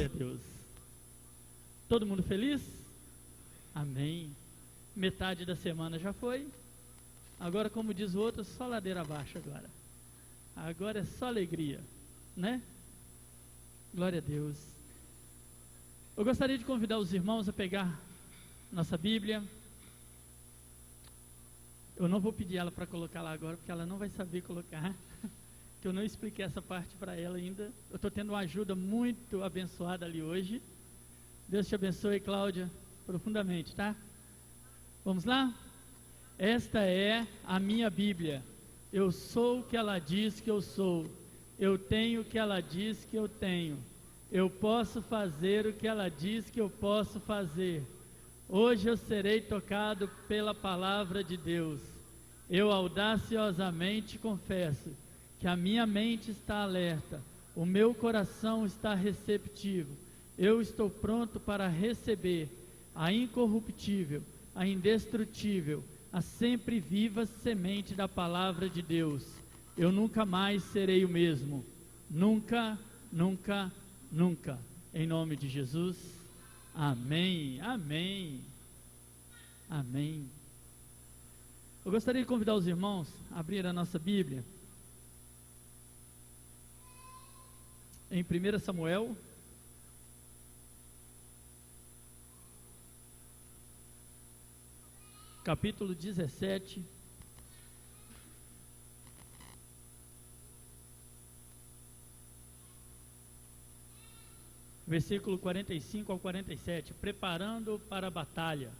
Glória a Deus. Todo mundo feliz? Amém. Metade da semana já foi. Agora, como diz o outro, só ladeira abaixo agora. Agora é só alegria, né? Glória a Deus. Eu gostaria de convidar os irmãos a pegar nossa Bíblia. Eu não vou pedir ela para colocar lá agora, porque ela não vai saber colocar, que eu não expliquei essa parte para ela ainda. Eu estou tendo uma ajuda muito abençoada ali hoje. Deus te abençoe, Cláudia, profundamente, tá? Vamos lá? Esta é a minha Bíblia. Eu sou o que ela diz que eu sou. Eu tenho o que ela diz que eu tenho. Eu posso fazer o que ela diz que eu posso fazer. Hoje eu serei tocado pela palavra de Deus. Eu audaciosamente confesso que a minha mente está alerta, o meu coração está receptivo. Eu estou pronto para receber a incorruptível, a indestrutível, a sempre viva semente da palavra de Deus. Eu nunca mais serei o mesmo. Nunca, nunca, nunca. Em nome de Jesus. Amém, amém, amém. Eu gostaria de convidar os irmãos a abrir a nossa Bíblia em 1 Samuel, capítulo 17, versículo 45 ao 47, preparando para a batalha.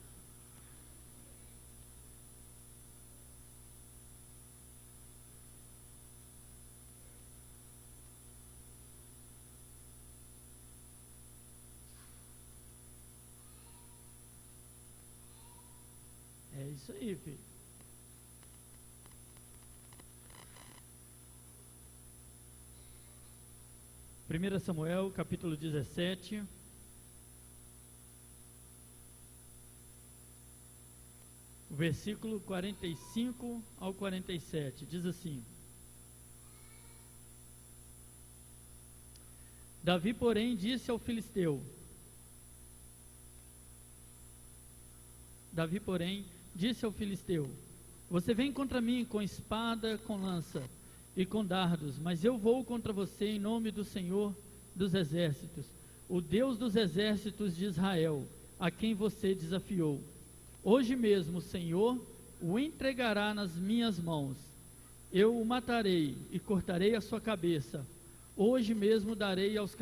É isso aí, filho. Primeira Samuel, capítulo 17, versículo 45 ao 47, diz assim: Davi, porém, disse ao filisteu, você vem contra mim com espada, com lança e com dardos, mas eu vou contra você em nome do Senhor dos exércitos, o Deus dos exércitos de Israel, a quem você desafiou. Hoje mesmo o Senhor o entregará nas minhas mãos. Eu o matarei e cortarei a sua cabeça. Hoje mesmo darei os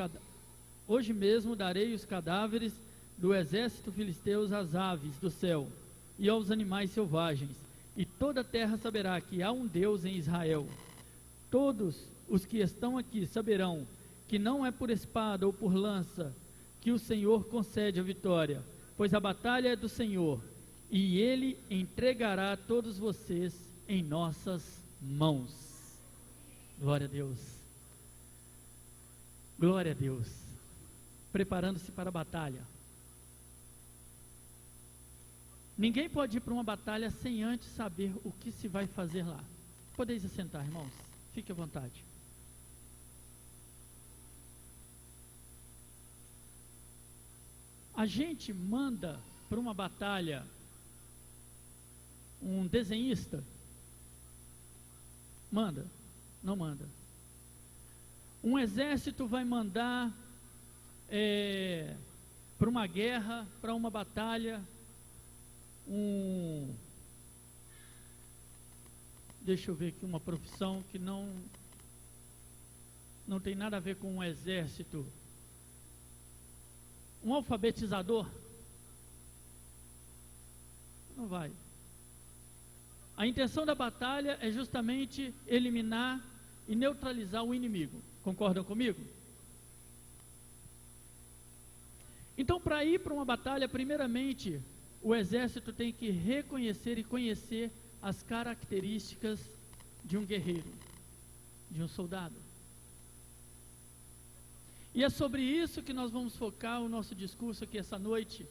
cadáveres do exército filisteus às aves do céu e aos animais selvagens, e toda a terra saberá que há um Deus em Israel. Todos os que estão aqui saberão que não é por espada ou por lança que o Senhor concede a vitória, pois a batalha é do Senhor, e Ele entregará todos vocês em nossas mãos. Glória a Deus. Glória a Deus. Preparando-se para a batalha. Ninguém pode ir para uma batalha sem antes saber o que se vai fazer lá. Podeis assentar, irmãos. Fique à vontade. A gente manda para uma batalha um desenhista? Manda? Não manda. Um exército vai mandar para uma guerra, para uma batalha, deixa eu ver aqui, uma profissão que não tem nada a ver com um exército. Um alfabetizador? Não vai. A intenção da batalha é justamente eliminar e neutralizar o inimigo. Concordam comigo? Então, para ir para uma batalha, primeiramente, o exército tem que reconhecer e conhecer as características de um guerreiro, de um soldado. E é sobre isso que nós vamos focar o nosso discurso aqui essa noite.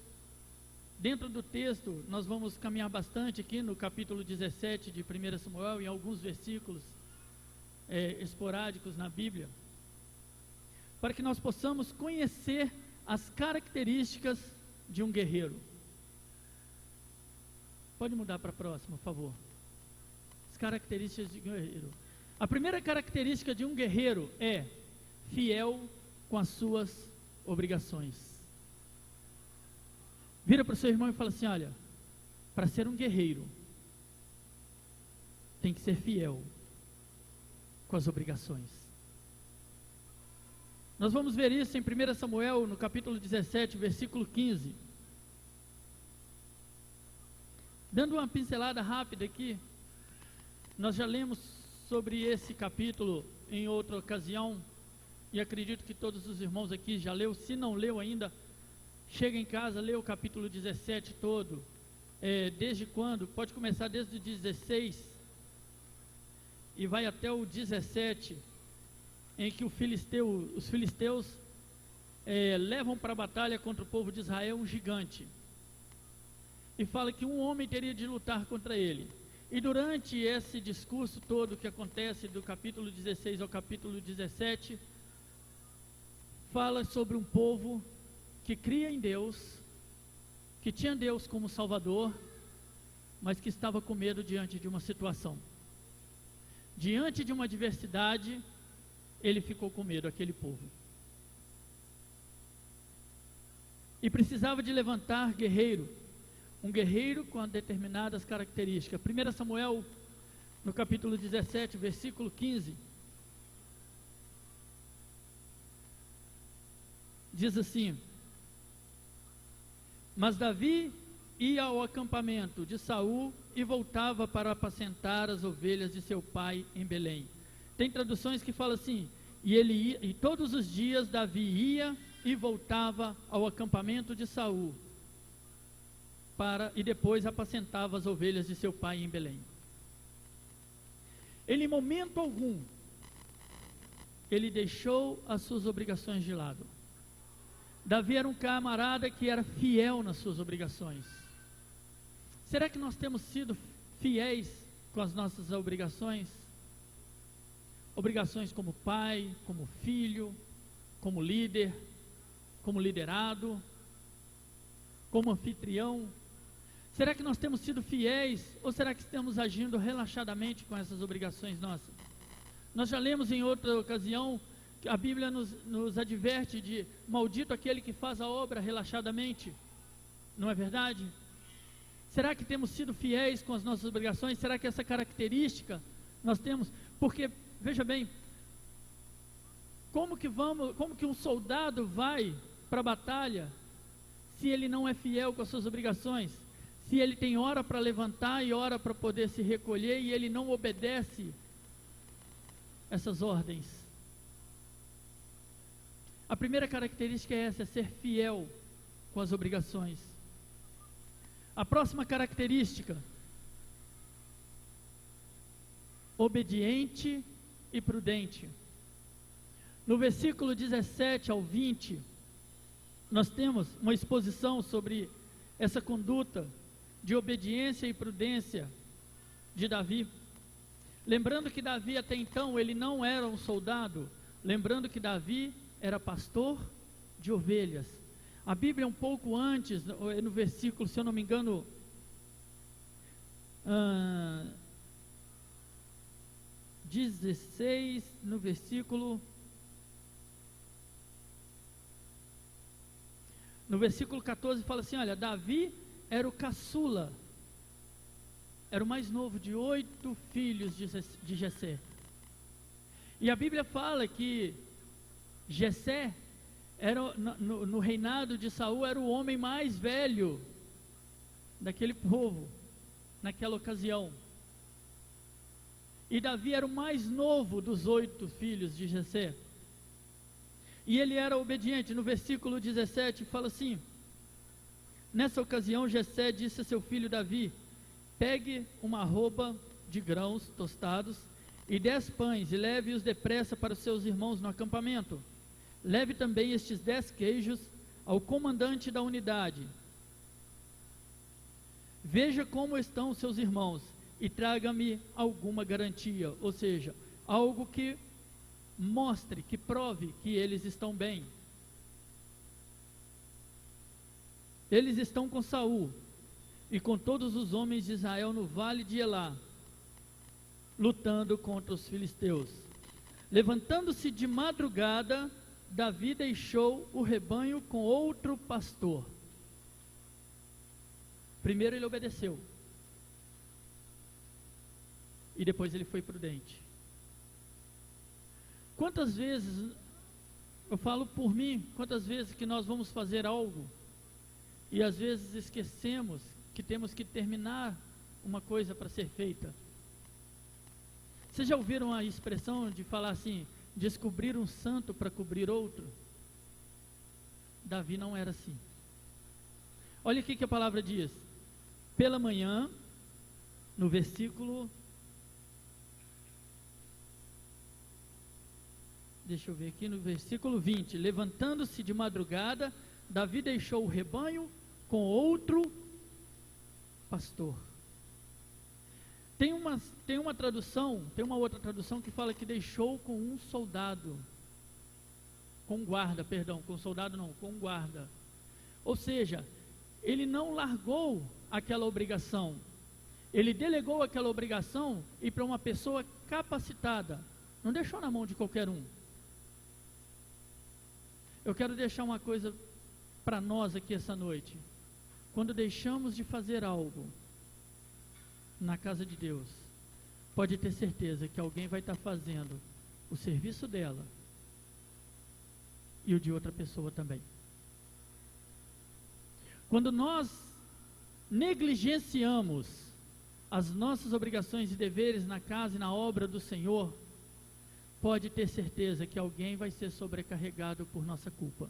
Dentro do texto, nós vamos caminhar bastante aqui no capítulo 17 de 1 Samuel, em alguns versículos esporádicos na Bíblia. para que nós possamos conhecer as características de um guerreiro. Pode mudar para a próxima, por favor. As características de um guerreiro. A primeira característica de um guerreiro é fiel com as suas obrigações. Vira para o seu irmão e fala assim: olha, para ser um guerreiro, tem que ser fiel com as obrigações. Nós vamos ver isso em 1 Samuel, no capítulo 17, versículo 15. Dando uma pincelada rápida aqui, nós já lemos sobre esse capítulo em outra ocasião, e acredito que todos os irmãos aqui já leu. Se não leu ainda, chega em casa, lê o capítulo 17 todo. Desde quando? Pode começar desde o 16 e vai até o 17, em que os filisteus levam para a batalha contra o povo de Israel um gigante, e fala que um homem teria de lutar contra ele. E durante esse discurso todo que acontece do capítulo 16 ao capítulo 17, fala sobre um povo que cria em Deus, que tinha Deus como Salvador, mas que estava com medo diante de uma situação. Diante de uma adversidade, ele ficou com medo, aquele povo. E precisava de levantar guerreiro, um guerreiro com determinadas características. 1 Samuel, no capítulo 17, versículo 15, diz assim: mas Davi ia ao acampamento de Saul e voltava para apacentar as ovelhas de seu pai em Belém. Tem traduções que falam assim: e todos os dias Davi ia e voltava ao acampamento de Saul e depois apacentava as ovelhas de seu pai em Belém. Ele, em momento algum, ele deixou as suas obrigações de lado. Davi era um camarada que era fiel nas suas obrigações. Será que nós temos sido fiéis com as nossas obrigações? Obrigações como pai, como filho, como líder, como liderado, como anfitrião. Será que nós temos sido fiéis, ou será que estamos agindo relaxadamente com essas obrigações nossas? Nós já lemos em outra ocasião que a Bíblia nos adverte de maldito aquele que faz a obra relaxadamente. Não é verdade? Será que temos sido fiéis com as nossas obrigações? Será que essa característica nós temos? Porque, veja bem, como que um soldado vai para a batalha se ele não é fiel com as suas obrigações? Se ele tem hora para levantar e hora para poder se recolher e ele não obedece essas ordens? A primeira característica é essa, é ser fiel com as obrigações. A próxima característica: obediente e prudente. No versículo 17 ao 20, nós temos uma exposição sobre essa conduta de obediência e prudência de Davi. Lembrando que Davi até então ele não era um soldado, lembrando que Davi era pastor de ovelhas. A Bíblia um pouco antes, no versículo, se eu não me engano, 16, no versículo 14 fala assim: olha, Davi era o caçula, era o mais novo de 8 filhos de Jessé. E a Bíblia fala que Jessé era, no reinado de Saul, era o homem mais velho daquele povo, naquela ocasião. E Davi era o mais novo dos 8 filhos de Jessé. E ele era obediente. No versículo 17 fala assim: nessa ocasião Jessé disse a seu filho Davi: pegue uma arroba de grãos tostados e 10 pães e leve-os depressa para os seus irmãos no acampamento. Leve também estes 10 queijos ao comandante da unidade. Veja como estão os seus irmãos e traga-me alguma garantia, ou seja, algo que mostre, que prove que eles estão bem. Eles estão com Saul e com todos os homens de Israel no vale de Elá, lutando contra os filisteus. Levantando-se de madrugada, Davi deixou o rebanho com outro pastor. Primeiro ele obedeceu, e depois ele foi prudente. Quantas vezes, eu falo por mim, quantas vezes que nós vamos fazer algo, e às vezes esquecemos que temos que terminar uma coisa para ser feita. Vocês já ouviram a expressão de falar assim, descobrir um santo para cobrir outro? Davi não era assim. Olha o que a palavra diz. Pela manhã, no versículo, deixa eu ver aqui, no versículo 20, levantando-se de madrugada, Davi deixou o rebanho com outro pastor. Tem uma tradução, tem uma outra tradução que fala que deixou com um soldado, com guarda, perdão, com soldado não, com guarda. Ou seja, ele não largou aquela obrigação, ele delegou aquela obrigação e para uma pessoa capacitada, não deixou na mão de qualquer um. Eu quero deixar uma coisa para nós aqui essa noite. Quando deixamos de fazer algo na casa de Deus, pode ter certeza que alguém vai estar fazendo o serviço dela e o de outra pessoa também. Quando nós negligenciamos as nossas obrigações e deveres na casa e na obra do Senhor, pode ter certeza que alguém vai ser sobrecarregado por nossa culpa.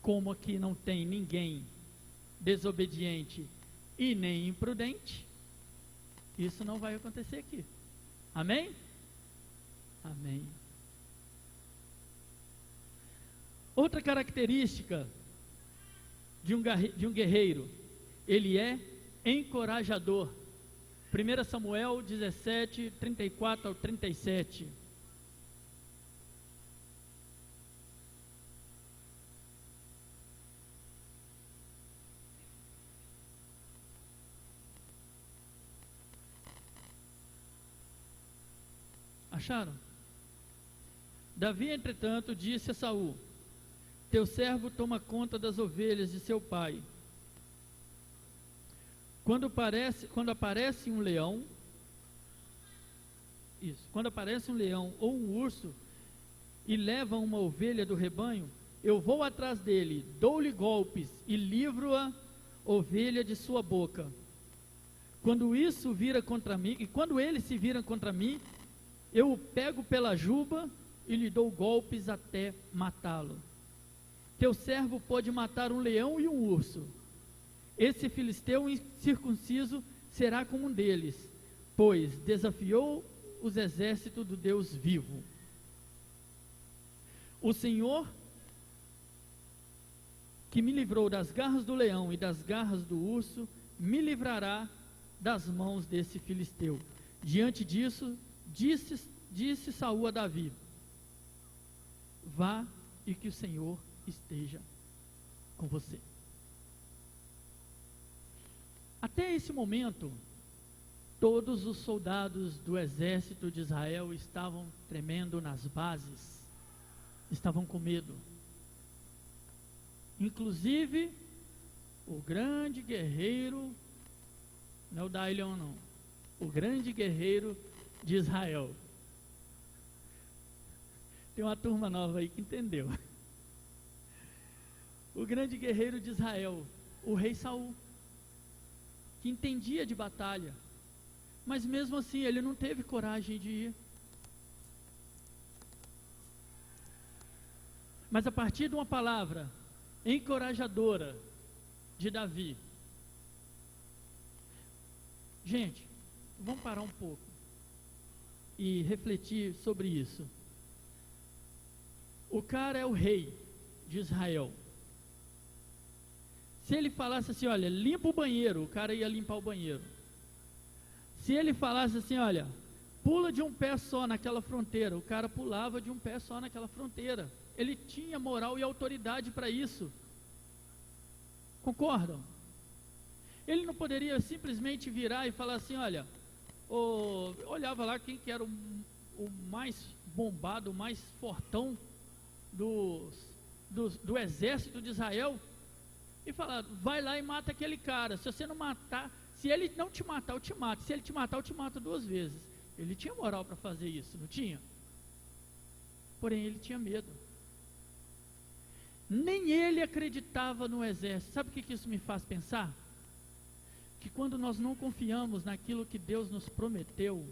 Como aqui não tem ninguém desobediente e nem imprudente, isso não vai acontecer aqui. Amém? Amém. Outra característica de um guerreiro, ele é encorajador. 1 Samuel 17, 34 ao 37. Acharam? Davi, entretanto, disse a Saul: teu servo toma conta das ovelhas de seu pai. Quando aparece um leão, quando aparece um leão ou um urso e leva uma ovelha do rebanho, eu vou atrás dele, dou-lhe golpes e livro a ovelha de sua boca. Quando ele se vira contra mim, eu o pego pela juba e lhe dou golpes até matá-lo. Teu servo pode matar um leão e um urso. Esse filisteu incircunciso será como um deles, pois desafiou os exércitos do Deus vivo. O Senhor, que me livrou das garras do leão e das garras do urso, me livrará das mãos desse filisteu. Diante disso, disse Saul a Davi: vá e que o Senhor esteja com você. Até esse momento, todos os soldados do exército de Israel estavam tremendo nas bases, estavam com medo. Inclusive, o grande guerreiro, não é o Dailion não, o grande guerreiro de Israel. Tem uma turma nova aí que entendeu. O grande guerreiro de Israel, o rei Saul, que entendia de batalha, mas mesmo assim ele não teve coragem de ir. Mas a partir de uma palavra encorajadora de Davi, gente, vamos parar um pouco e refletir sobre isso. O cara é o rei de Israel. Se ele falasse assim, olha, limpa o banheiro, o cara ia limpar o banheiro. Se ele falasse assim, olha, pula de um pé só naquela fronteira. O cara pulava de um pé só naquela fronteira. Ele tinha moral e autoridade para isso. Concordam? Ele não poderia simplesmente virar e falar assim, olha, olhava lá quem que era o mais bombado, o mais fortão do exército de Israel, e falar, vai lá e mata aquele cara. Se você não matar, se ele não te matar, eu te mato. Se ele te matar, eu te mato 2 vezes. Ele tinha moral para fazer isso, não tinha? Porém, ele tinha medo. Nem ele acreditava no exército. Sabe o que isso me faz pensar? Que quando nós não confiamos naquilo que Deus nos prometeu,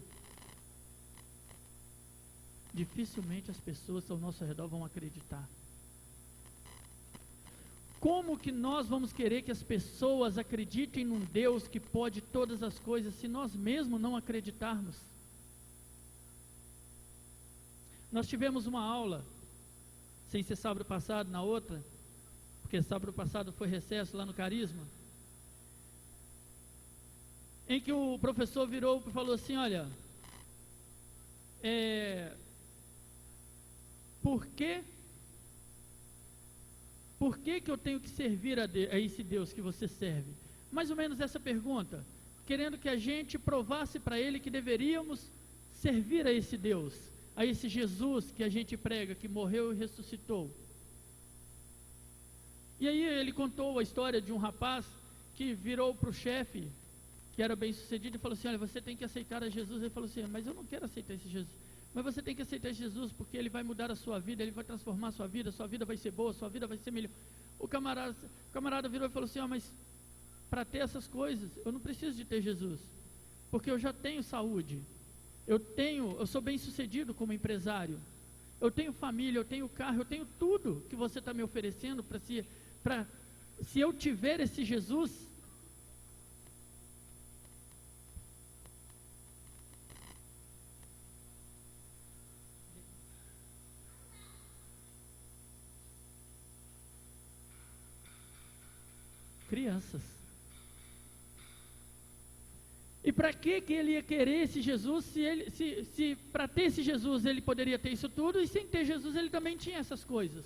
dificilmente as pessoas ao nosso redor vão acreditar. Como que nós vamos querer que as pessoas acreditem num Deus que pode todas as coisas, se nós mesmos não acreditarmos? Nós tivemos uma aula, sem ser sábado passado, na outra, porque sábado passado foi recesso lá no Carisma, em que o professor virou e falou assim, olha, por que eu tenho que servir a esse Deus que você serve? Mais ou menos essa pergunta, querendo que a gente provasse para ele que deveríamos servir a esse Deus, a esse Jesus que a gente prega, que morreu e ressuscitou. E aí ele contou a história de um rapaz que virou para o chefe, que era bem sucedido, e falou assim, olha, você tem que aceitar a Jesus. Ele falou assim, mas eu não quero aceitar esse Jesus. Mas você tem que aceitar Jesus, porque ele vai mudar a sua vida, ele vai transformar a sua vida vai ser boa, sua vida vai ser melhor. O camarada virou e falou assim, mas para ter essas coisas, eu não preciso de ter Jesus, porque eu já tenho saúde, eu sou bem sucedido como empresário, eu tenho família, eu tenho carro, eu tenho tudo que você está me oferecendo, se eu tiver esse Jesus. Crianças. E para que ele ia querer esse Jesus, se para ter esse Jesus ele poderia ter isso tudo, e sem ter Jesus ele também tinha essas coisas.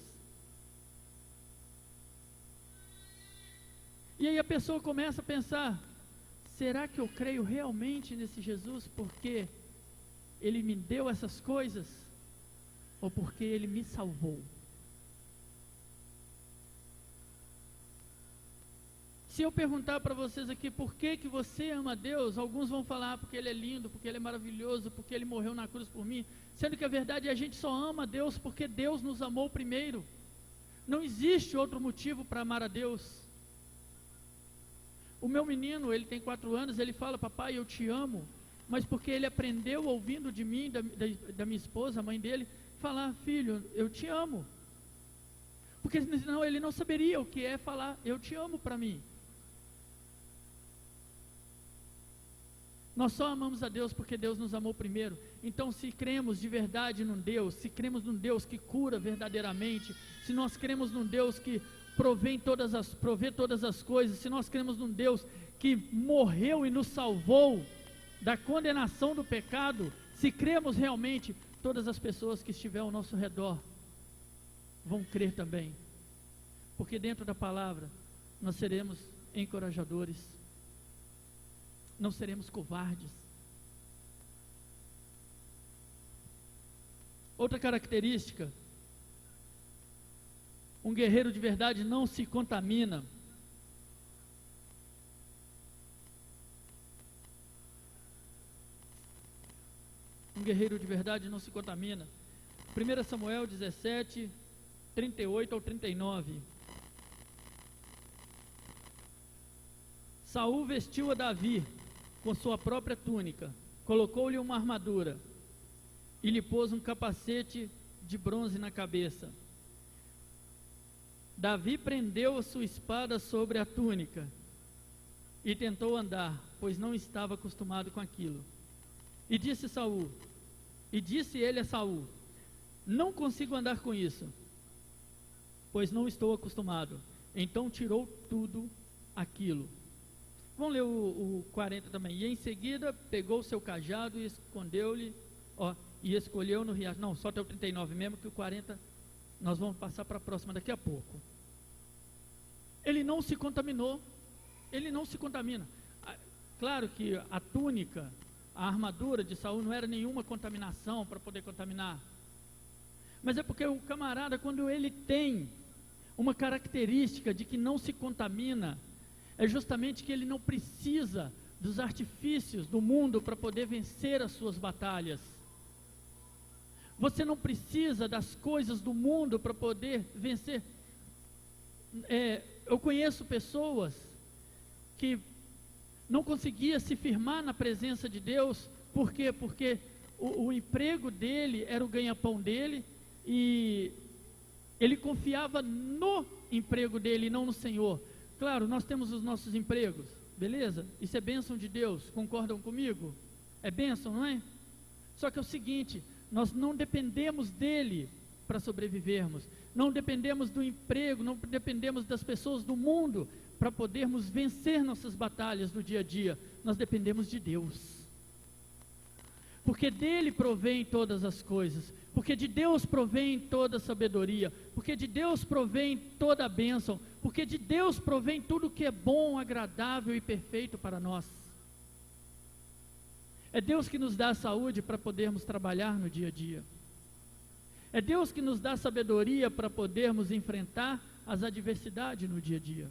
E aí a pessoa começa a pensar, será que eu creio realmente nesse Jesus porque ele me deu essas coisas, ou porque ele me salvou? Se eu perguntar para vocês aqui por que você ama Deus, alguns vão falar porque Ele é lindo, porque Ele é maravilhoso, porque Ele morreu na cruz por mim, sendo que a verdade é a gente só ama Deus porque Deus nos amou primeiro. Não existe outro motivo para amar a Deus. O meu menino, ele tem 4 anos, ele fala, papai, eu te amo, mas porque ele aprendeu ouvindo de mim, da minha esposa, a mãe dele, falar, filho, eu te amo. Porque senão ele não saberia o que é falar, eu te amo para mim. Nós só amamos a Deus porque Deus nos amou primeiro. Então, se cremos de verdade num Deus, se cremos num Deus que cura verdadeiramente, se nós cremos num Deus que provê todas as coisas, se nós cremos num Deus que morreu e nos salvou da condenação do pecado, se cremos realmente, todas as pessoas que estiverem ao nosso redor vão crer também. Porque dentro da palavra nós seremos encorajadores, não seremos covardes. Outra característica, um guerreiro de verdade não se contamina. Um guerreiro de verdade não se contamina. 1 Samuel 17, 38 ao 39. Saul vestiu a Davi com sua própria túnica, colocou-lhe uma armadura e lhe pôs um capacete de bronze na cabeça. Davi prendeu a sua espada sobre a túnica e tentou andar, pois não estava acostumado com aquilo. E disse ele a Saul: não consigo andar com isso, pois não estou acostumado. Então tirou tudo aquilo. Vamos ler o 40 também. E em seguida pegou seu cajado e escondeu-lhe Ó, e escolheu no riacho. Não, só até o 39 mesmo, que o 40 nós vamos passar para a próxima daqui a pouco. Ele não se contaminou. Ele não se contamina. Claro que a túnica, a armadura de Saul não era nenhuma contaminação para poder contaminar. Mas é porque o camarada, quando ele tem uma característica de que não se contamina, é justamente que ele não precisa dos artifícios do mundo para poder vencer as suas batalhas. Você não precisa das coisas do mundo para poder vencer. Eu conheço pessoas que não conseguiam se firmar na presença de Deus. Por quê? Porque o emprego dele era o ganha-pão dele, e ele confiava no emprego dele e não no Senhor. Claro, nós temos os nossos empregos, beleza? Isso é bênção de Deus, concordam comigo? É bênção, não é? Só que é o seguinte, nós não dependemos dele para sobrevivermos, não dependemos do emprego, não dependemos das pessoas do mundo para podermos vencer nossas batalhas do dia a dia. Nós dependemos de Deus, porque dele provém todas as coisas, porque de Deus provém toda a sabedoria, porque de Deus provém toda a bênção, porque de Deus provém tudo que é bom, agradável e perfeito para nós. É Deus que nos dá saúde para podermos trabalhar no dia a dia. É Deus que nos dá sabedoria para podermos enfrentar as adversidades no dia a dia.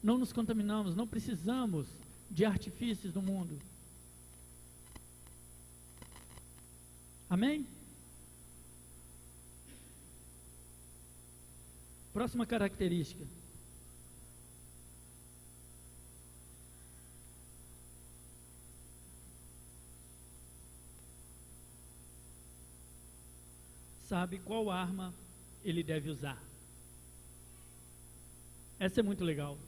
Não nos contaminamos, não precisamos de artifícios do mundo. Amém? Próxima característica. Sabe qual arma ele deve usar. Essa é muito legal.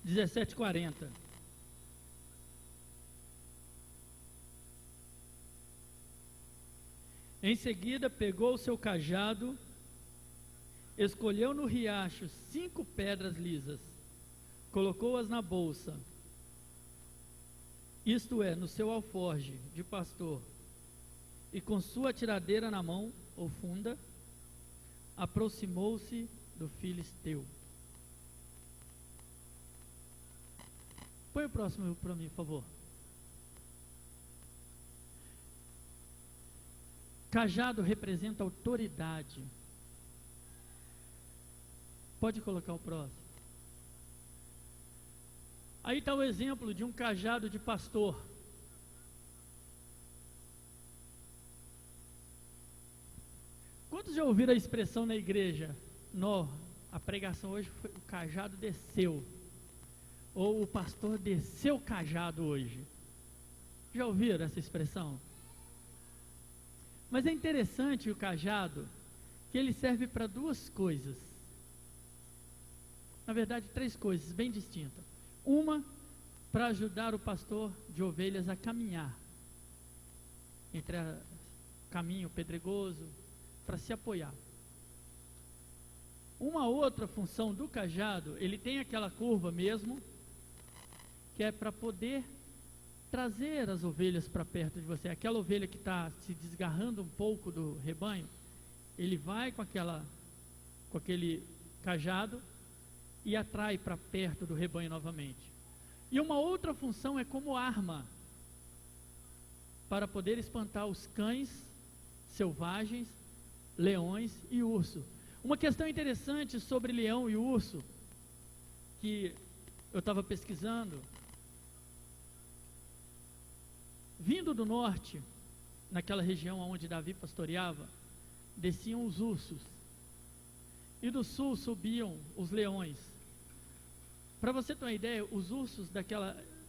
17:40. Em seguida pegou o seu cajado, escolheu no riacho 5 pedras lisas, colocou-as na bolsa, isto é, no seu alforje de pastor, e com sua tiradeira na mão, ou funda, aproximou-se do filisteu. Põe o próximo para mim, por favor. Cajado representa autoridade. Pode colocar o próximo. Aí está o exemplo de um cajado de pastor. Quantos já ouviram a expressão na igreja? A pregação hoje foi: o cajado desceu. Ou o pastor desceu o cajado hoje. Já ouviram essa expressão? Mas é interessante o cajado, que ele serve para 2 coisas. Na verdade, 3 coisas bem distintas. Uma, para ajudar o pastor de ovelhas a caminhar entre o caminho pedregoso, para se apoiar. Uma outra função do cajado, ele tem aquela curva mesmo, que é para poder trazer as ovelhas para perto de você. Aquela ovelha que está se desgarrando um pouco do rebanho, ele vai com aquele cajado e atrai para perto do rebanho novamente. E uma outra função é como arma, para poder espantar os cães selvagens, leões e urso. Uma questão interessante sobre leão e urso, que eu estava pesquisando, vindo do norte, naquela região onde Davi pastoreava, desciam os ursos, e do sul subiam os leões. Para você ter uma ideia, os ursos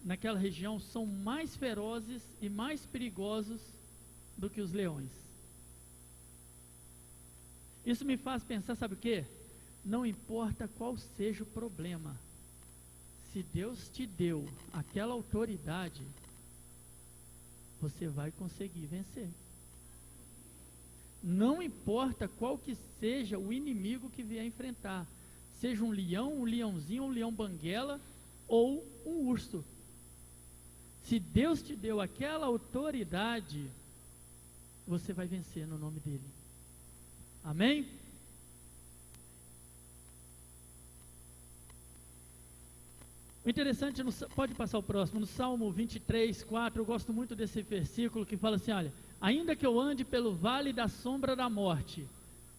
naquela região são mais ferozes e mais perigosos do que os leões. Isso me faz pensar, sabe o quê? Não importa qual seja o problema, se Deus te deu aquela autoridade, você vai conseguir vencer. Não importa qual que seja o inimigo que vier enfrentar, seja um leão, um leãozinho, um leão banguela ou um urso, Se Deus te deu aquela autoridade, você vai vencer no nome dele. Amém? O interessante, pode passar o próximo, no Salmo 23, 4, eu gosto muito desse versículo que fala assim, olha, ainda que eu ande pelo vale da sombra da morte,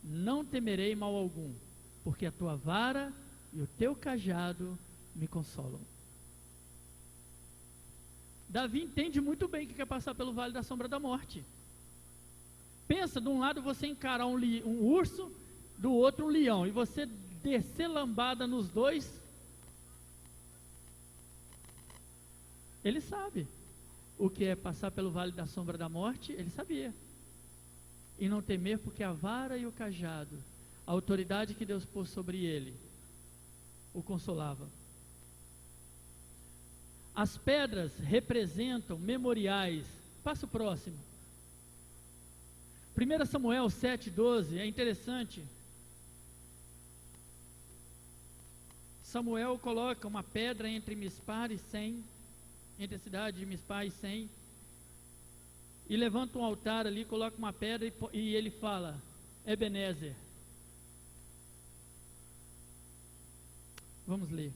não temerei mal algum, porque a tua vara e o teu cajado me consolam. Davi entende muito bem o que quer passar pelo vale da sombra da morte. Pensa, de um lado você encarar um urso, do outro um leão, e você descer lambada nos dois. Ele sabe o que é passar pelo vale da sombra da morte, ele sabia. E não temer, porque a vara e o cajado, a autoridade que Deus pôs sobre ele, o consolava. As pedras representam memoriais. Passa o próximo. 1 Samuel 7,12, é interessante. Samuel coloca uma pedra entre Mispar e Sem, entre a cidade de Mispar e Sem, e levanta um altar ali, coloca uma pedra e ele fala, Ebenezer. Vamos ler.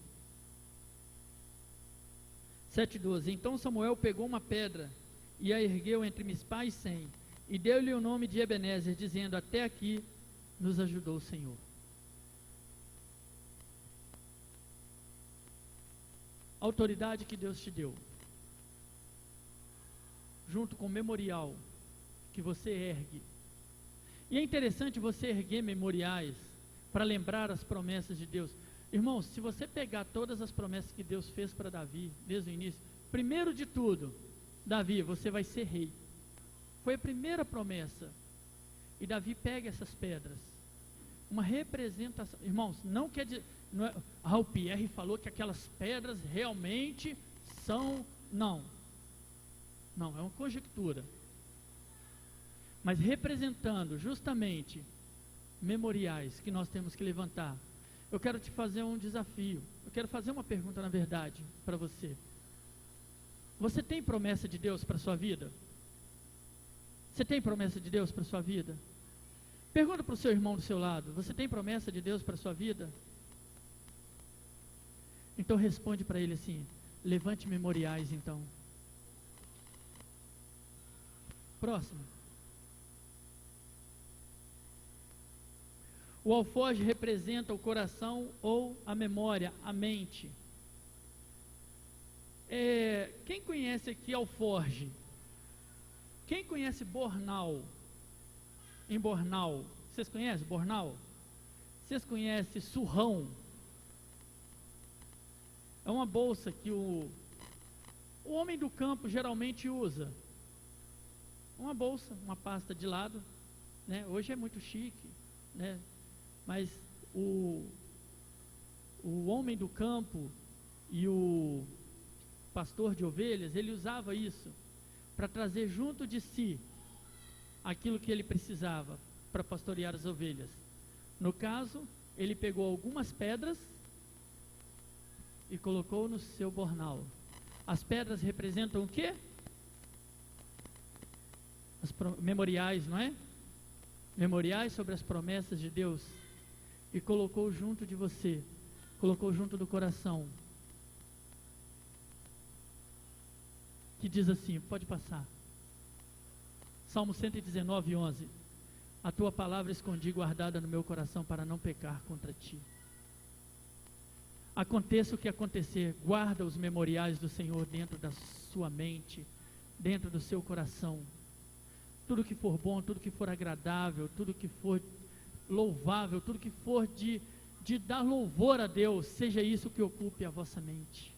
7,12. Então Samuel pegou uma pedra e a ergueu entre Mispá e Sem, e deu-lhe o nome de Ebenezer, dizendo, até aqui nos ajudou o Senhor. A autoridade que Deus te deu, junto com o memorial que você ergue. E é interessante você erguer memoriais para lembrar as promessas de Deus. Irmãos, se você pegar todas as promessas que Deus fez para Davi, desde o início, primeiro de tudo, Davi, você vai ser rei. Foi a primeira promessa. E Davi pega essas pedras, uma representação. Irmãos, não quer dizer, não é, o Pierre falou que aquelas pedras realmente são, não, é uma conjectura. Mas representando justamente memoriais que nós temos que levantar. Eu quero te fazer um desafio. Eu quero fazer uma pergunta, na verdade, para você. Você tem promessa de Deus para a sua vida? Você tem promessa de Deus para a sua vida? Pergunta para o seu irmão do seu lado. Você tem promessa de Deus para a sua vida? Então responde para ele assim, levante memoriais então. Próximo. O alforje representa o coração ou a memória, a mente. Quem conhece aqui alforje? Quem conhece Bornal? Em Bornal, vocês conhecem Bornal? Vocês conhecem surrão? É uma bolsa que o homem do campo geralmente usa. Uma bolsa, uma pasta de lado, né? Hoje é muito chique, né? Mas o homem do campo e o pastor de ovelhas, ele usava isso para trazer junto de si aquilo que ele precisava para pastorear as ovelhas. No caso, ele pegou algumas pedras e colocou no seu bornal. As pedras representam o quê? Memoriais, não é? Memoriais sobre as promessas de Deus. E colocou junto de você, colocou junto do coração, que diz assim, pode passar, Salmo 119, 11, a tua palavra escondi guardada no meu coração para não pecar contra ti. Aconteça o que acontecer, guarda os memoriais do Senhor dentro da sua mente, dentro do seu coração. Tudo que for bom, tudo que for agradável, tudo que for louvável, tudo que for de dar louvor a Deus, seja isso que ocupe a vossa mente.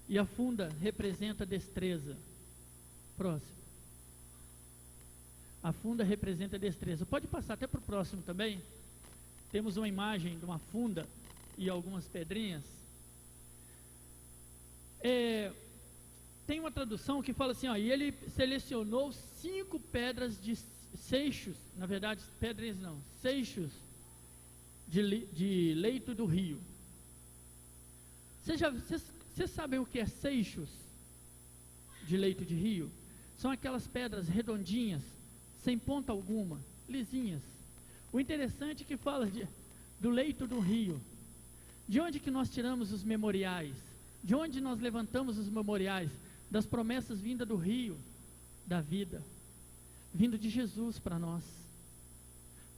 E a funda representa destreza. Próximo. A funda representa destreza. Pode passar até para o próximo também. Temos uma imagem de uma funda e algumas pedrinhas. Tem uma tradução que fala assim, ó, e ele selecionou 5 pedras de seixos, na verdade, pedras não, seixos de leito do rio. Vocês sabem o que é seixos de leito de rio? São aquelas pedras redondinhas, sem ponta alguma, lisinhas. O interessante é que fala do leito do rio. De onde que nós tiramos os memoriais? De onde nós levantamos os memoriais? Das promessas vindas do rio da vida, vindo de Jesus para nós.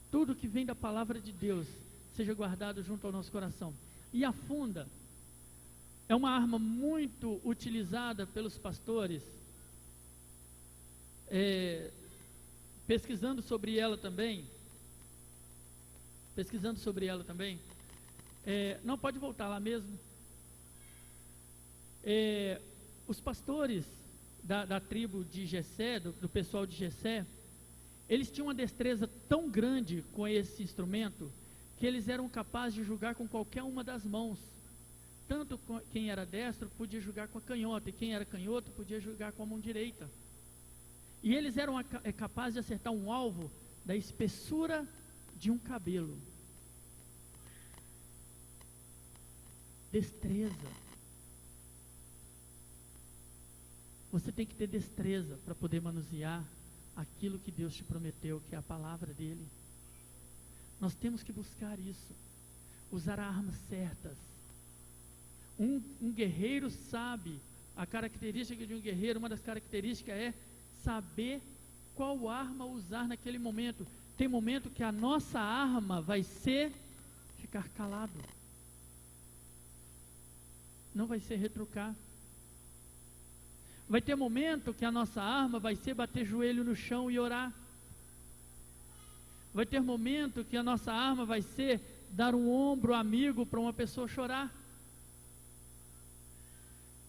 Tudo que vem da palavra de Deus seja guardado junto ao nosso coração. E a funda é uma arma muito utilizada pelos pastores. Pesquisando sobre ela também, não, pode voltar lá mesmo. Os pastores da tribo de Jessé, do pessoal de Jessé, eles tinham uma destreza tão grande com esse instrumento, que eles eram capazes de jogar com qualquer uma das mãos. Tanto quem era destro podia jogar com a canhota, e quem era canhoto podia jogar com a mão direita. E eles eram capazes de acertar um alvo da espessura de um cabelo. Destreza. Você tem que ter destreza para poder manusear aquilo que Deus te prometeu, que é a palavra dele. Nós temos que buscar isso, usar armas certas. Um guerreiro sabe, a característica de um guerreiro, uma das características é saber qual arma usar naquele momento. Tem momento que a nossa arma vai ser ficar calado, não vai ser retrucar. Vai ter momento que a nossa arma vai ser bater joelho no chão e orar. Vai ter momento que a nossa arma vai ser dar um ombro amigo para uma pessoa chorar.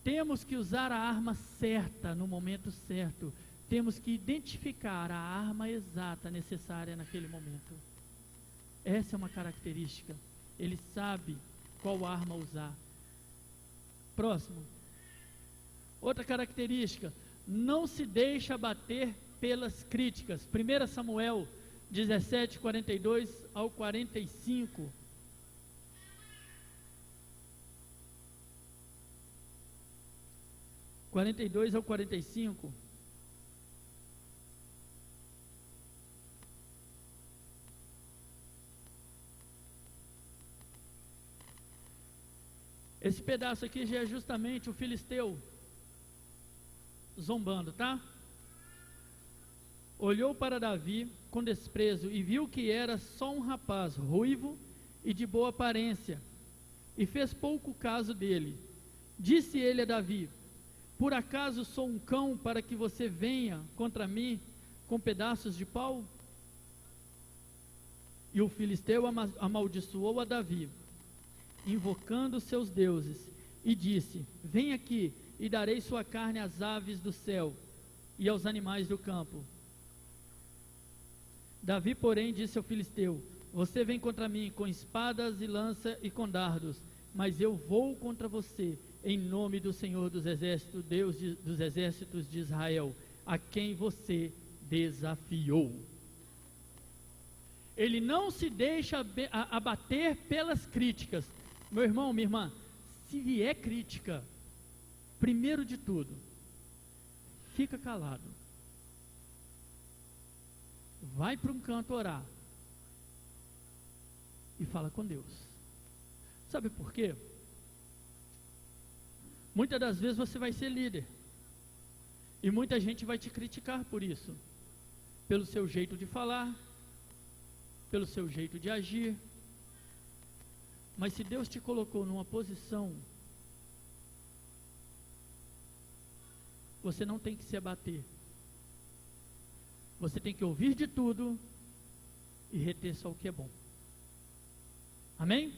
Temos que usar a arma certa no momento certo. Temos que identificar a arma exata necessária naquele momento. Essa é uma característica. Ele sabe qual arma usar. Próximo. Outra característica, não se deixa abater pelas críticas. 1 Samuel 17, 42 ao 45. Ao 45. Esse pedaço aqui já é justamente o filisteu zombando, tá? Olhou para Davi com desprezo e viu que era só um rapaz ruivo e de boa aparência, e fez pouco caso dele. Disse ele a Davi: por acaso sou um cão para que você venha contra mim com pedaços de pau? E o filisteu amaldiçoou a Davi, invocando seus deuses, e disse: vem aqui, e darei sua carne às aves do céu e aos animais do campo. Davi, porém, disse ao filisteu: você vem contra mim com espadas e lança e com dardos, mas eu vou contra você em nome do Senhor dos exércitos, Deus dos exércitos de Israel, a quem você desafiou. Ele não se deixa abater pelas críticas. Meu irmão, minha irmã, se vier crítica, primeiro de tudo, fica calado. Vai para um canto orar e fala com Deus. Sabe por quê? Muitas das vezes você vai ser líder e muita gente vai te criticar por isso, pelo seu jeito de falar, pelo seu jeito de agir. Mas se Deus te colocou numa posição, você não tem que se abater. Você tem que ouvir de tudo e reter só o que é bom. Amém?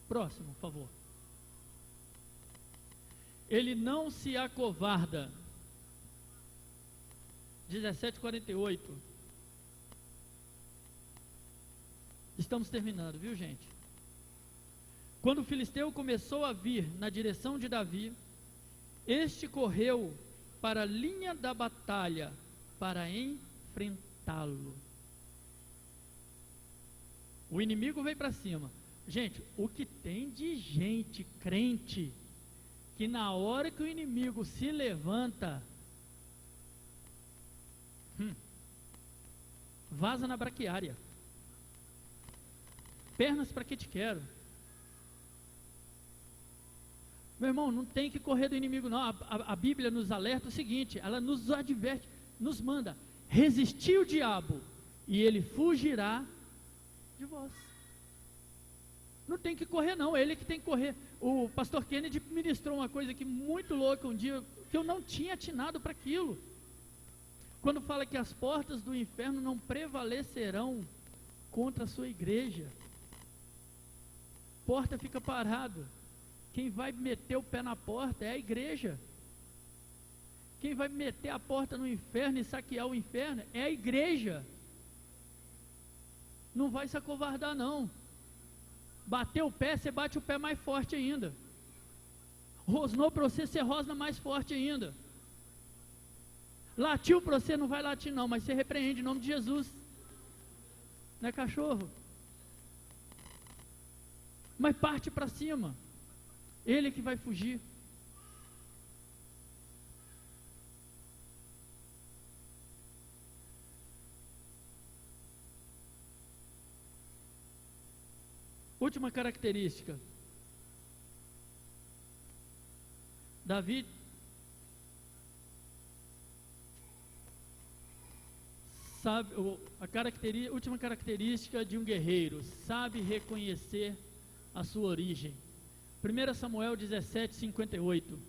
Próximo, por favor. Ele não se acovarda. 17:48. Estamos terminando, viu, gente? Quando o filisteu começou a vir na direção de Davi, este correu para a linha da batalha para enfrentá-lo. O inimigo veio para cima. Gente, o que tem de gente crente que na hora que o inimigo se levanta, vaza na braquiária. Pernas para que te quero. Meu irmão, não tem que correr do inimigo não. A Bíblia nos alerta o seguinte, ela nos adverte, nos manda, resistir o diabo e ele fugirá de vós. Não tem que correr não, é ele que tem que correr. O pastor Kennedy ministrou uma coisa aqui muito louca um dia, que eu não tinha atinado para aquilo. Quando fala que as portas do inferno não prevalecerão contra a sua igreja. Porta fica parado. Quem vai meter o pé na porta é a igreja. Quem vai meter a porta no inferno e saquear o inferno é a igreja. Não vai se acovardar não. Bater o pé, você bate o pé mais forte ainda. Rosnou para você rosna mais forte ainda. Latiu para você, não vai latir não, mas você repreende em nome de Jesus. Não é cachorro. Mas parte para cima. Ele que vai fugir. Última característica. Davi sabe, última característica de um guerreiro, sabe reconhecer a sua origem. 1 Samuel 17:58.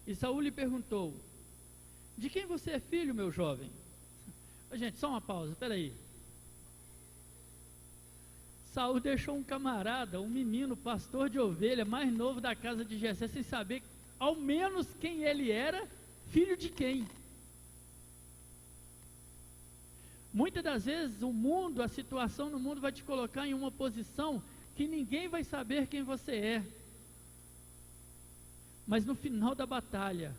E Saul lhe perguntou: de quem você é filho, meu jovem? Gente, só uma pausa, peraí. Saul deixou um camarada, um menino, pastor de ovelha, mais novo da casa de Jessé, sem saber ao menos quem ele era, filho de quem. Muitas das vezes o mundo, a situação no mundo vai te colocar em uma posição que ninguém vai saber quem você é. Mas no final da batalha,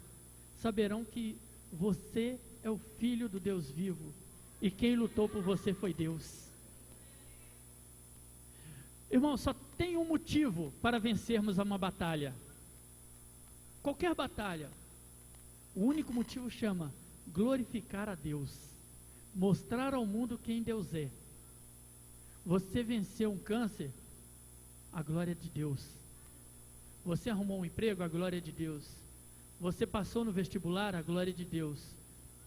saberão que você é o filho do Deus vivo e quem lutou por você foi Deus. Irmão, só tem um motivo para vencermos uma batalha. Qualquer batalha. O único motivo chama glorificar a Deus. Mostrar ao mundo quem Deus é. Você venceu um câncer, a glória de Deus. Você arrumou um emprego, a glória de Deus. Você passou no vestibular, a glória de Deus.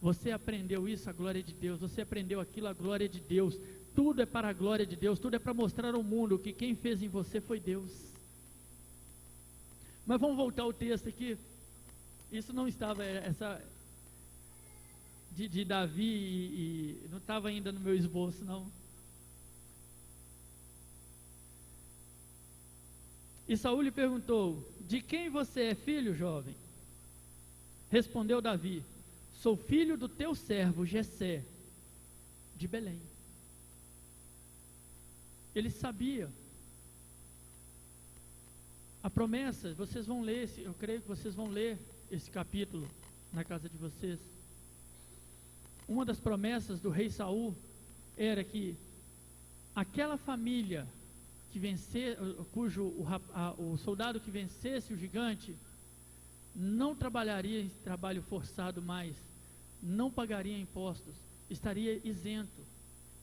Você aprendeu isso, a glória de Deus. Você aprendeu aquilo, a glória de Deus. Tudo é para a glória de Deus. Tudo é para mostrar ao mundo que quem fez em você foi Deus. Mas vamos voltar ao texto aqui. Isso não estava, de Davi e não estava ainda no meu esboço não. E Saul lhe perguntou: de quem você é filho, jovem? Respondeu Davi: sou filho do teu servo Jessé, de Belém. Ele sabia a promessa. Vocês vão ler, eu creio que vocês vão ler esse capítulo na casa de vocês. Uma das promessas do rei Saul era que aquela família que o soldado que vencesse o gigante não trabalharia em trabalho forçado mais, não pagaria impostos, estaria isento.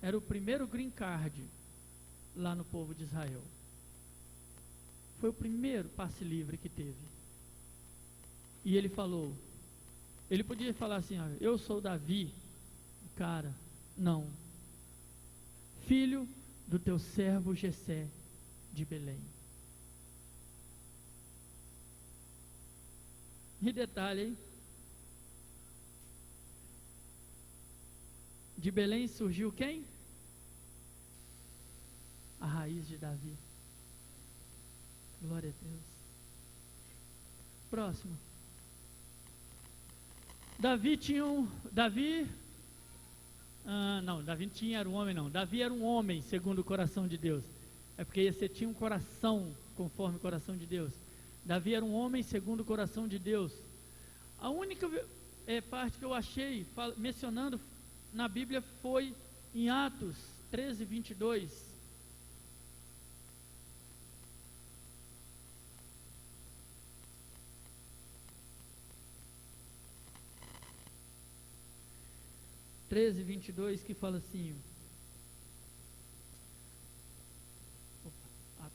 Era o primeiro green card lá no povo de Israel. Foi o primeiro passe livre que teve. E ele falou, ele podia falar assim, ó, eu sou Davi. Cara, não. Filho do teu servo Jessé de Belém. E detalhe, hein? De Belém surgiu quem? A raiz de Davi. Glória a Deus. Próximo. Davi era um homem não. Davi era um homem segundo o coração de Deus. É porque você tinha um coração conforme o coração de Deus. Davi era um homem segundo o coração de Deus. parte que eu achei mencionando na Bíblia foi em Atos 13, 22. Que fala assim, Atos.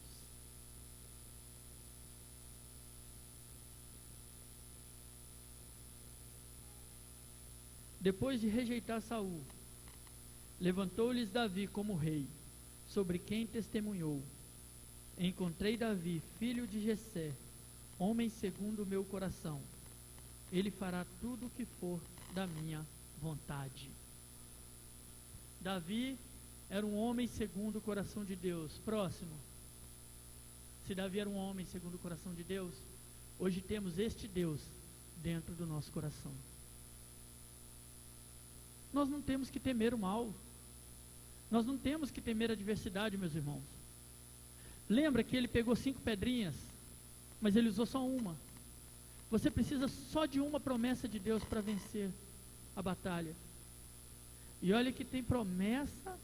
Depois de rejeitar Saul, levantou-lhes Davi como rei, sobre quem testemunhou: encontrei Davi, filho de Jessé, homem segundo o meu coração. Ele fará tudo o que for da minha vontade. Davi era um homem segundo o coração de Deus. Próximo. Se Davi era um homem segundo o coração de Deus, hoje temos este Deus dentro do nosso coração. Nós não temos que temer o mal. Nós não temos que temer a adversidade, meus irmãos. Lembra que ele pegou 5 pedrinhas, mas ele usou só uma. Você precisa só de uma promessa de Deus para vencer a batalha. E olha que tem promessa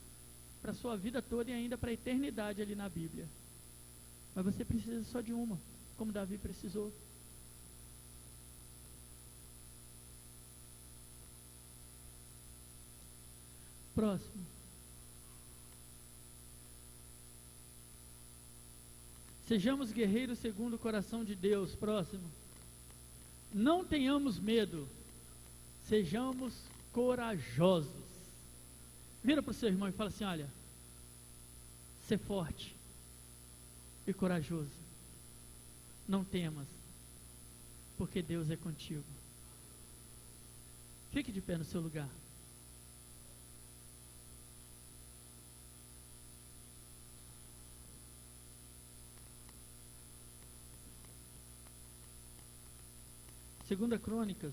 para a sua vida toda e ainda para a eternidade ali na Bíblia. Mas você precisa só de uma, como Davi precisou. Próximo. Sejamos guerreiros segundo o coração de Deus. Próximo. Não tenhamos medo, sejamos corajosos. Vira para o seu irmão e fala assim: olha, ser forte e corajoso. Não temas, porque Deus é contigo. Fique de pé no seu lugar. Segunda Crônicas,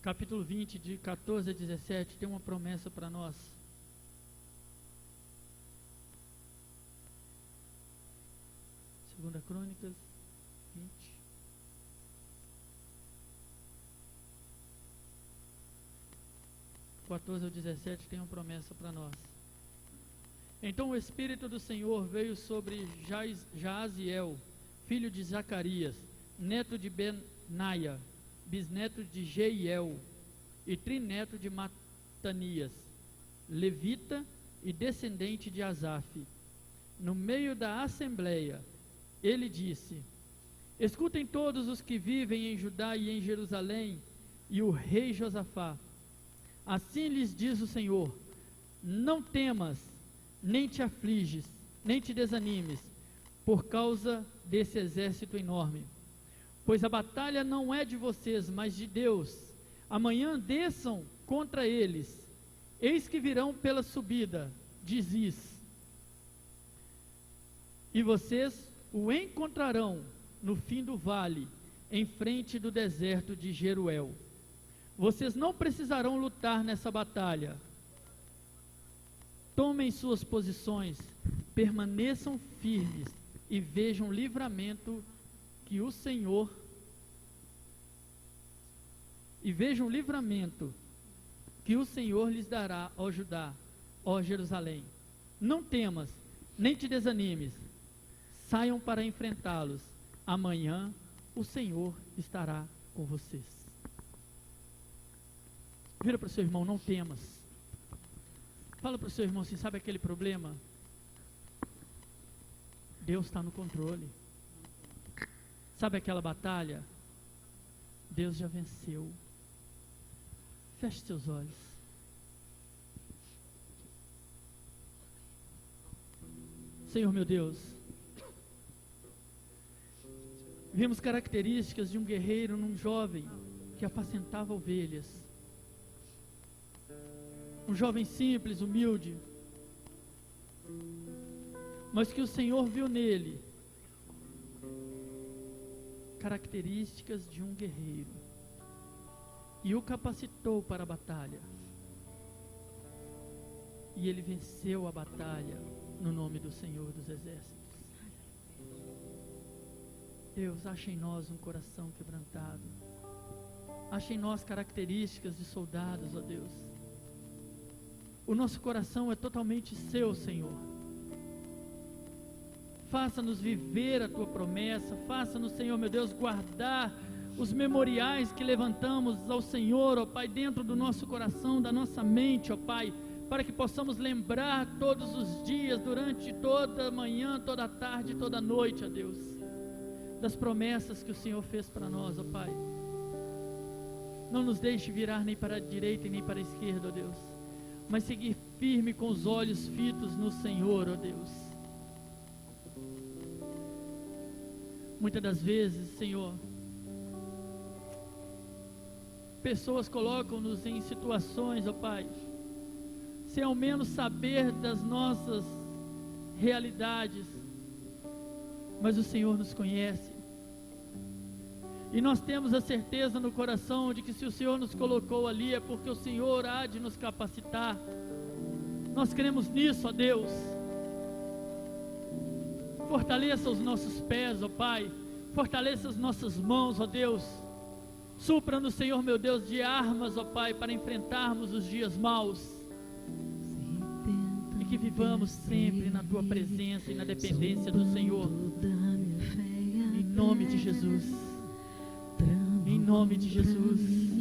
capítulo 20, de 14 a 17, tem uma promessa para nós. Segunda Crônicas 20. Do 14 ao 17 tem uma promessa para nós. Então o Espírito do Senhor veio sobre Jaaziel, filho de Zacarias, neto de Benaia, bisneto de Jeiel e trineto de Matanias, levita e descendente de Asaf. No meio da assembleia, ele disse: escutem todos os que vivem em Judá e em Jerusalém, e o rei Josafá. Assim lhes diz o Senhor: não temas, nem te afliges, nem te desanimes, por causa desse exército enorme. Pois a batalha não é de vocês, mas de Deus. Amanhã desçam contra eles. Eis que virão pela subida de Ziz. E vocês o encontrarão no fim do vale, em frente do deserto de Jeruel. Vocês não precisarão lutar nessa batalha. Tomem suas posições, permaneçam firmes e vejam o livramento que o Senhor lhes dará, ó Judá, ó Jerusalém. Não temas, nem te desanimes. Saiam para enfrentá-los. Amanhã o Senhor estará com vocês. Vira para o seu irmão: não temas. Fala para o seu irmão assim: sabe aquele problema? Deus está no controle. Sabe aquela batalha? Deus já venceu. Feche seus olhos. Senhor meu Deus, vimos características de um guerreiro num jovem que apacentava ovelhas. Um jovem simples, humilde, mas que o Senhor viu nele características de um guerreiro e o capacitou para a batalha. E ele venceu a batalha no nome do Senhor dos Exércitos. Deus, acha em nós um coração quebrantado. Acha em nós características de soldados, ó Deus. O nosso coração é totalmente seu, Senhor. Faça-nos viver a tua promessa. Faça-nos, Senhor, meu Deus, guardar os memoriais que levantamos ao Senhor, ó Pai, dentro do nosso coração, da nossa mente, ó Pai, para que possamos lembrar todos os dias, durante toda a manhã, toda a tarde, toda a noite, ó Deus, das promessas que o Senhor fez para nós, ó Pai. Não nos deixe virar nem para a direita e nem para a esquerda, ó Deus, mas seguir firme com os olhos fitos no Senhor, ó Deus. Muitas das vezes, Senhor, pessoas colocam-nos em situações, ó Pai, sem ao menos saber das nossas realidades, mas o Senhor nos conhece. E nós temos a certeza no coração de que se o Senhor nos colocou ali é porque o Senhor há de nos capacitar. Nós cremos nisso, ó Deus. Fortaleça os nossos pés, ó Pai. Fortaleça as nossas mãos, ó Deus. Supra-nos, Senhor, meu Deus, de armas, ó Pai, para enfrentarmos os dias maus. E que vivamos sempre na Tua presença e na dependência do Senhor. Em nome de Jesus. Em nome de Jesus.